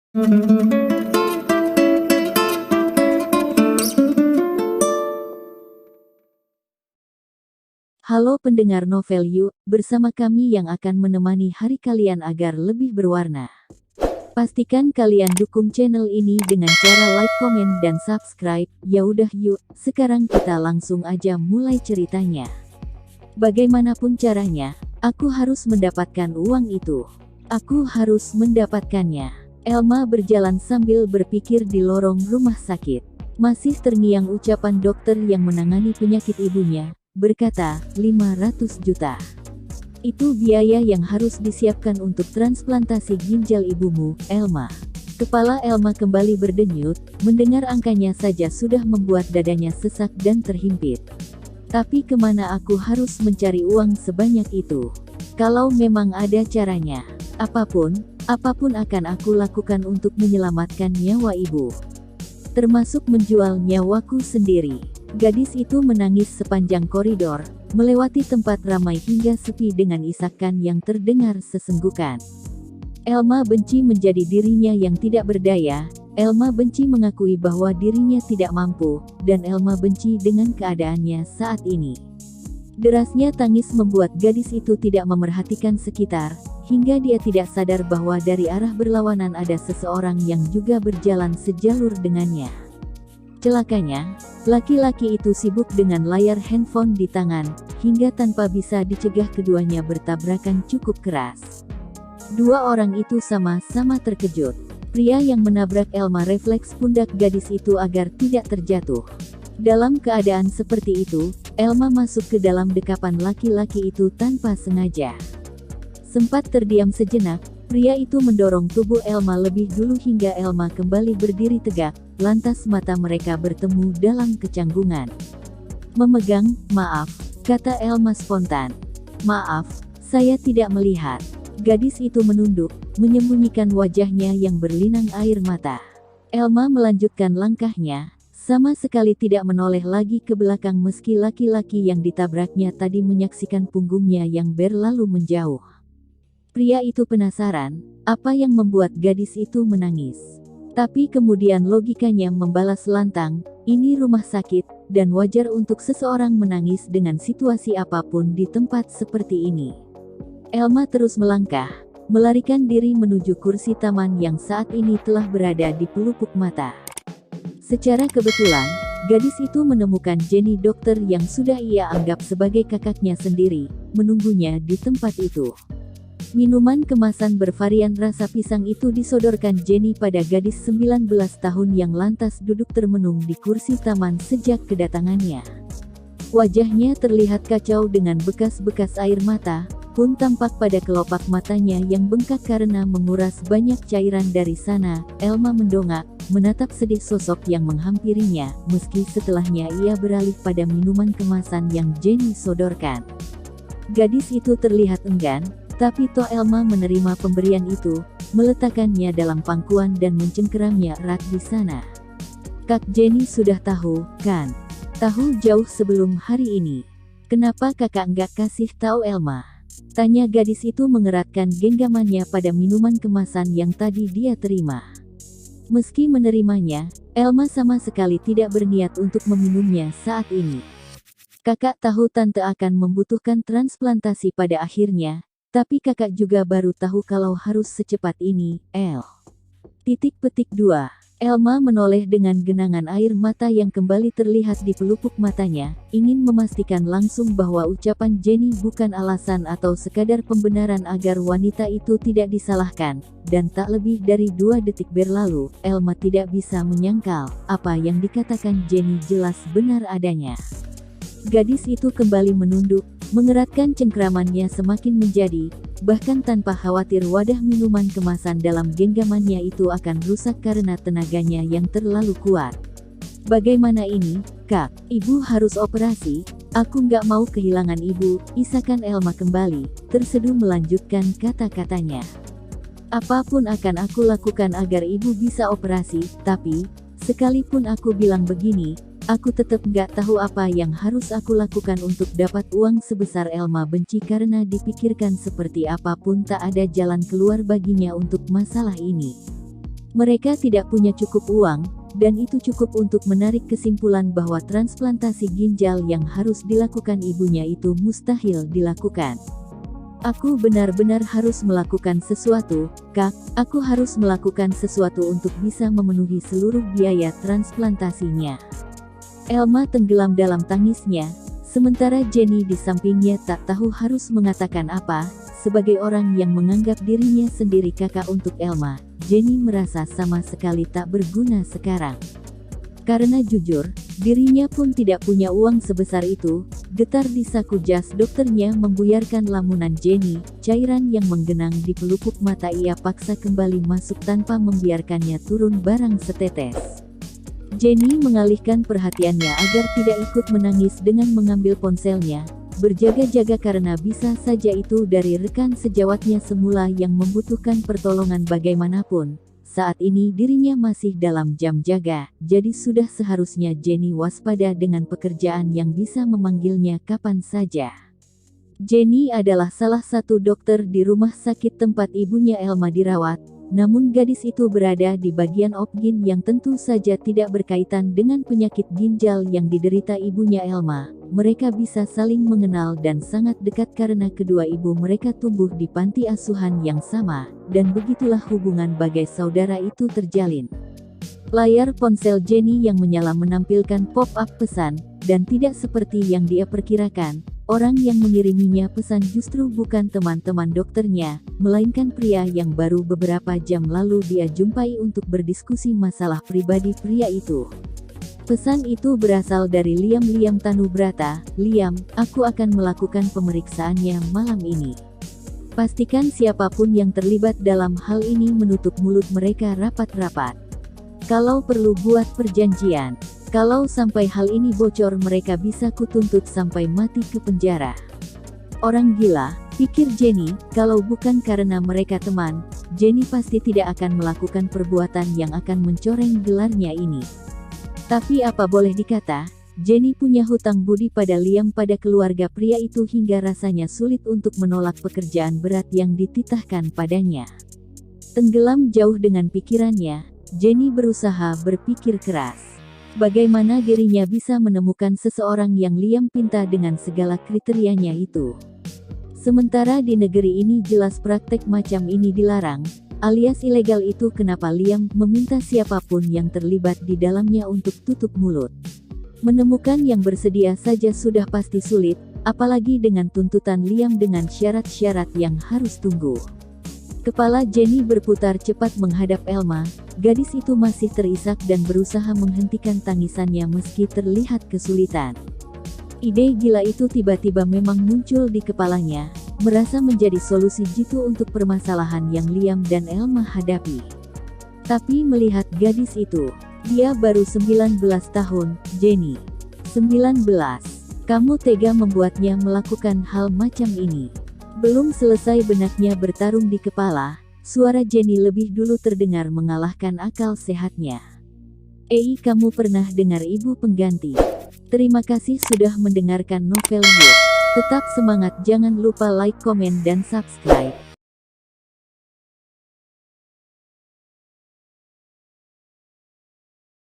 Halo pendengar Novel Yuk, bersama kami yang akan menemani hari kalian agar lebih berwarna. Pastikan kalian dukung channel ini dengan cara like, komen, dan subscribe. Yaudah yuk, sekarang kita langsung aja mulai ceritanya. Bagaimanapun caranya, aku harus mendapatkan uang itu. Aku harus mendapatkannya. Elma berjalan sambil berpikir di lorong rumah sakit. Masih terngiang ucapan dokter yang menangani penyakit ibunya, berkata, 500 juta. Itu biaya yang harus disiapkan untuk transplantasi ginjal ibumu, Elma. Kepala Elma kembali berdenyut, mendengar angkanya saja sudah membuat dadanya sesak dan terhimpit. Tapi kemana aku harus mencari uang sebanyak itu? Kalau memang ada caranya, apapun akan aku lakukan untuk menyelamatkan nyawa ibu. Termasuk menjual nyawaku sendiri. Gadis itu menangis sepanjang koridor, melewati tempat ramai hingga sepi dengan isakan yang terdengar sesenggukan. Elma benci menjadi dirinya yang tidak berdaya, Elma benci mengakui bahwa dirinya tidak mampu, dan Elma benci dengan keadaannya saat ini. Derasnya tangis membuat gadis itu tidak memerhatikan sekitar, hingga dia tidak sadar bahwa dari arah berlawanan ada seseorang yang juga berjalan sejalur dengannya. Celakanya, laki-laki itu sibuk dengan layar handphone di tangan, hingga tanpa bisa dicegah keduanya bertabrakan cukup keras. Dua orang itu sama-sama terkejut. Pria yang menabrak Elma refleks pundak gadis itu agar tidak terjatuh. Dalam keadaan seperti itu, Elma masuk ke dalam dekapan laki-laki itu tanpa sengaja. Sempat terdiam sejenak, pria itu mendorong tubuh Elma lebih dulu hingga Elma kembali berdiri tegak, lantas mata mereka bertemu dalam kecanggungan. Memegang, maaf, kata Elma spontan. Maaf, saya tidak melihat. Gadis itu menunduk, menyembunyikan wajahnya yang berlinang air mata. Elma melanjutkan langkahnya, sama sekali tidak menoleh lagi ke belakang meski laki-laki yang ditabraknya tadi menyaksikan punggungnya yang berlalu menjauh. Pria itu penasaran, apa yang membuat gadis itu menangis. Tapi kemudian logikanya membalas lantang, ini rumah sakit, dan wajar untuk seseorang menangis dengan situasi apapun di tempat seperti ini. Elma terus melangkah, melarikan diri menuju kursi taman yang saat ini telah berada di pelupuk mata. Secara kebetulan, gadis itu menemukan Jenny dokter yang sudah ia anggap sebagai kakaknya sendiri, menunggunya di tempat itu. Minuman kemasan bervarian rasa pisang itu disodorkan Jenny pada gadis 19 tahun yang lantas duduk termenung di kursi taman sejak kedatangannya. Wajahnya terlihat kacau dengan bekas-bekas air mata, pun tampak pada kelopak matanya yang bengkak karena menguras banyak cairan dari sana. Elma mendongak, menatap sedih sosok yang menghampirinya, meski setelahnya ia beralih pada minuman kemasan yang Jenny sodorkan. Gadis itu terlihat enggan, tapi toh Elma menerima pemberian itu, meletakkannya dalam pangkuan dan mencengkeramnya erat di sana. Kak Jenny sudah tahu, kan? Tahu jauh sebelum hari ini. Kenapa kakak nggak kasih tahu Elma? Tanya gadis itu mengeratkan genggamannya pada minuman kemasan yang tadi dia terima. Meski menerimanya, Elma sama sekali tidak berniat untuk meminumnya saat ini. Kakak tahu tante akan membutuhkan transplantasi pada akhirnya, tapi kakak juga baru tahu kalau harus secepat ini, El. Petik 2. Elma menoleh dengan genangan air mata yang kembali terlihat di pelupuk matanya, ingin memastikan langsung bahwa ucapan Jenny bukan alasan atau sekadar pembenaran agar wanita itu tidak disalahkan, dan tak lebih dari 2 detik berlalu, Elma tidak bisa menyangkal, apa yang dikatakan Jenny jelas benar adanya. Gadis itu kembali menunduk, mengeratkan cengkramannya semakin menjadi, bahkan tanpa khawatir wadah minuman kemasan dalam genggamannya itu akan rusak karena tenaganya yang terlalu kuat. Bagaimana ini, Kak? Ibu harus operasi? Aku nggak mau kehilangan ibu, isakan Elma kembali, terseduh melanjutkan kata-katanya. Apapun akan aku lakukan agar ibu bisa operasi, tapi, sekalipun aku bilang begini, aku tetap nggak tahu apa yang harus aku lakukan untuk dapat uang sebesar. Elma benci karena dipikirkan seperti apapun tak ada jalan keluar baginya untuk masalah ini. Mereka tidak punya cukup uang, dan itu cukup untuk menarik kesimpulan bahwa transplantasi ginjal yang harus dilakukan ibunya itu mustahil dilakukan. Aku benar-benar harus melakukan sesuatu, Kak. Aku harus melakukan sesuatu untuk bisa memenuhi seluruh biaya transplantasinya. Elma tenggelam dalam tangisnya, sementara Jenny di sampingnya tak tahu harus mengatakan apa. Sebagai orang yang menganggap dirinya sendiri kakak untuk Elma, Jenny merasa sama sekali tak berguna sekarang. Karena jujur, dirinya pun tidak punya uang sebesar itu. Getar di saku jas dokternya membuyarkan lamunan Jenny, cairan yang menggenang di pelupuk mata ia paksa kembali masuk tanpa membiarkannya turun barang setetes. Jenny mengalihkan perhatiannya agar tidak ikut menangis dengan mengambil ponselnya, berjaga-jaga karena bisa saja itu dari rekan sejawatnya semula yang membutuhkan pertolongan bagaimanapun. Saat ini dirinya masih dalam jam jaga, jadi sudah seharusnya Jenny waspada dengan pekerjaan yang bisa memanggilnya kapan saja. Jenny adalah salah satu dokter di rumah sakit tempat ibunya Elma dirawat, namun gadis itu berada di bagian obgyn yang tentu saja tidak berkaitan dengan penyakit ginjal yang diderita ibunya Elma. Mereka bisa saling mengenal dan sangat dekat karena kedua ibu mereka tumbuh di panti asuhan yang sama, dan begitulah hubungan bagai saudara itu terjalin. Layar ponsel Jenny yang menyala menampilkan pop-up pesan, dan tidak seperti yang dia perkirakan, orang yang mengiriminya pesan justru bukan teman-teman dokternya, melainkan pria yang baru beberapa jam lalu dia jumpai untuk berdiskusi masalah pribadi pria itu. Pesan itu berasal dari Liam Tanubrata. Liam, aku akan melakukan pemeriksaannya malam ini. Pastikan siapapun yang terlibat dalam hal ini menutup mulut mereka rapat-rapat. Kalau perlu buat perjanjian. Kalau sampai hal ini bocor mereka bisa kutuntut sampai mati ke penjara. Orang gila, pikir Jenny, kalau bukan karena mereka teman, Jenny pasti tidak akan melakukan perbuatan yang akan mencoreng gelarnya ini. Tapi apa boleh dikata, Jenny punya hutang budi pada Liam pada keluarga pria itu hingga rasanya sulit untuk menolak pekerjaan berat yang dititahkan padanya. Tenggelam jauh dengan pikirannya, Jenny berusaha berpikir keras. Bagaimana dirinya bisa menemukan seseorang yang Liam pinta dengan segala kriterianya itu. Sementara di negeri ini jelas praktek macam ini dilarang, alias ilegal itu kenapa Liam meminta siapapun yang terlibat di dalamnya untuk tutup mulut. Menemukan yang bersedia saja sudah pasti sulit, apalagi dengan tuntutan Liam dengan syarat-syarat yang harus tunggu. Kepala Jenny berputar cepat menghadap Elma, gadis itu masih terisak dan berusaha menghentikan tangisannya meski terlihat kesulitan. Ide gila itu tiba-tiba memang muncul di kepalanya, merasa menjadi solusi jitu untuk permasalahan yang Liam dan Elma hadapi. Tapi melihat gadis itu, dia baru 19 tahun, Jenny. 19. Kamu tega membuatnya melakukan hal macam ini. Belum selesai benaknya bertarung di kepala, suara Jenny lebih dulu terdengar mengalahkan akal sehatnya. Kamu pernah dengar ibu pengganti? Terima kasih sudah mendengarkan novel Yuk. Tetap semangat, jangan lupa like, komen, dan subscribe.